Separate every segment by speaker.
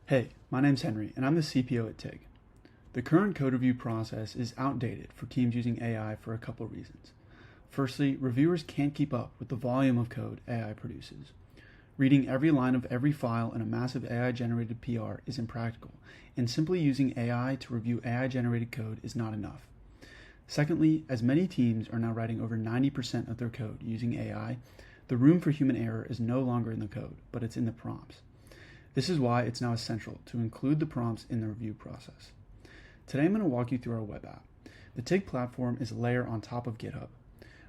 Speaker 1: Hey, my name's Henry, and I'm the CPO at TIG. The current code review process is outdated for teams using AI for a couple reasons. Firstly, reviewers can't keep up with the volume of code AI produces. Reading every line of every file in a massive AI-generated PR is impractical, and simply using AI to review AI-generated code is not enough. Secondly, as many teams are now writing over 90% of their code using AI, the room for human error is no longer in the code, but it's in the prompts. This is why it's now essential to include the prompts in the review process. Today I'm going to walk you through our web app. The TIG platform is a layer on top of GitHub.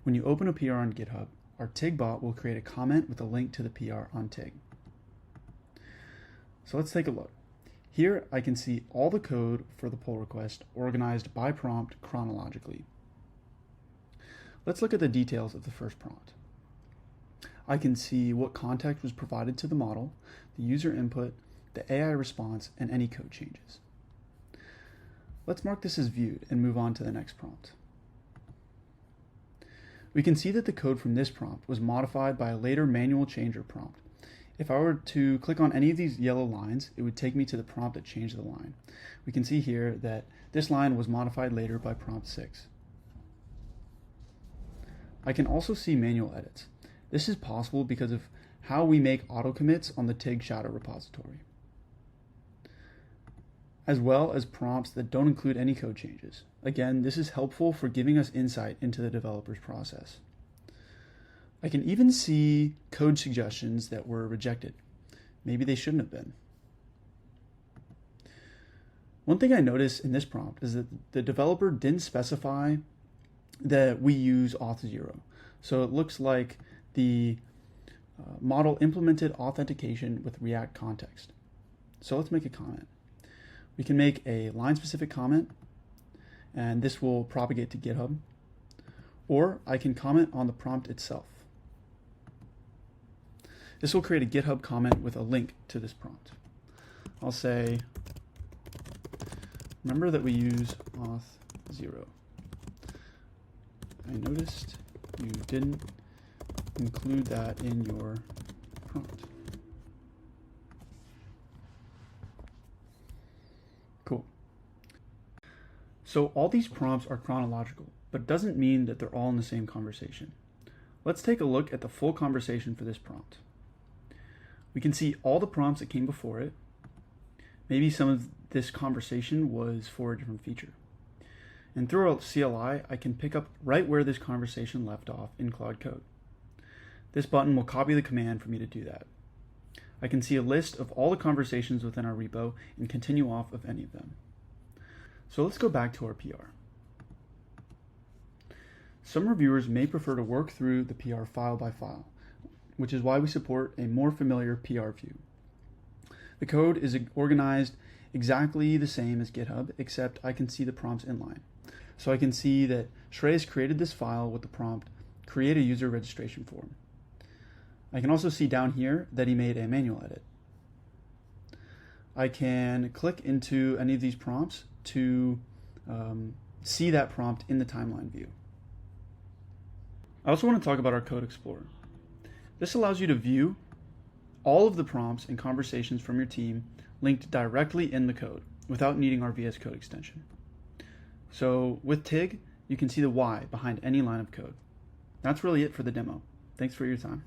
Speaker 1: When you open a PR on GitHub, our TIG bot will create a comment with a link to the PR on TIG. So let's take a look. Here I can see all the code for the pull request organized by prompt chronologically. Let's look at the details of the first prompt. I can see what context was provided to the model, the user input, the AI response, and any code changes. Let's mark this as viewed and move on to the next prompt. We can see that the code from this prompt was modified by a later manual changer prompt. If I were to click on any of these yellow lines, it would take me to the prompt that changed the line. We can see here that this line was modified later by prompt 6. I can also see manual edits. This is possible because of how we make auto commits on the TIG shadow repository, as well as prompts that don't include any code changes. Again, this is helpful for giving us insight into the developer's process. I can even see code suggestions that were rejected. Maybe they shouldn't have been. One thing I noticed in this prompt is that the developer didn't specify that we use auth0. So it looks like the model implemented authentication with React context. So let's make a comment. We can make a line-specific comment, and this will propagate to GitHub. Or I can comment on the prompt itself. This will create a GitHub comment with a link to this prompt. I'll say, remember that we use auth0. I noticed you didn't include that in your prompt. Cool. So all these prompts are chronological, but doesn't mean that they're all in the same conversation. Let's take a look at the full conversation for this prompt. We can see all the prompts that came before it. Maybe some of this conversation was for a different feature. And through a CLI, I can pick up right where this conversation left off in Cloud Code. This button will copy the command for me to do that. I can see a list of all the conversations within our repo and continue off of any of them. So let's go back to our PR. Some reviewers may prefer to work through the PR file by file, which is why we support a more familiar PR view. The code is organized exactly the same as GitHub, except I can see the prompts inline. So I can see that Shreyas created this file with the prompt, create a user registration form. I can also see down here that he made a manual edit. I can click into any of these prompts to see that prompt in the timeline view. I also want to talk about our Code Explorer. This allows you to view all of the prompts and conversations from your team linked directly in the code without needing our VS Code extension. So with TIG, you can see the why behind any line of code. That's really it for the demo. Thanks for your time.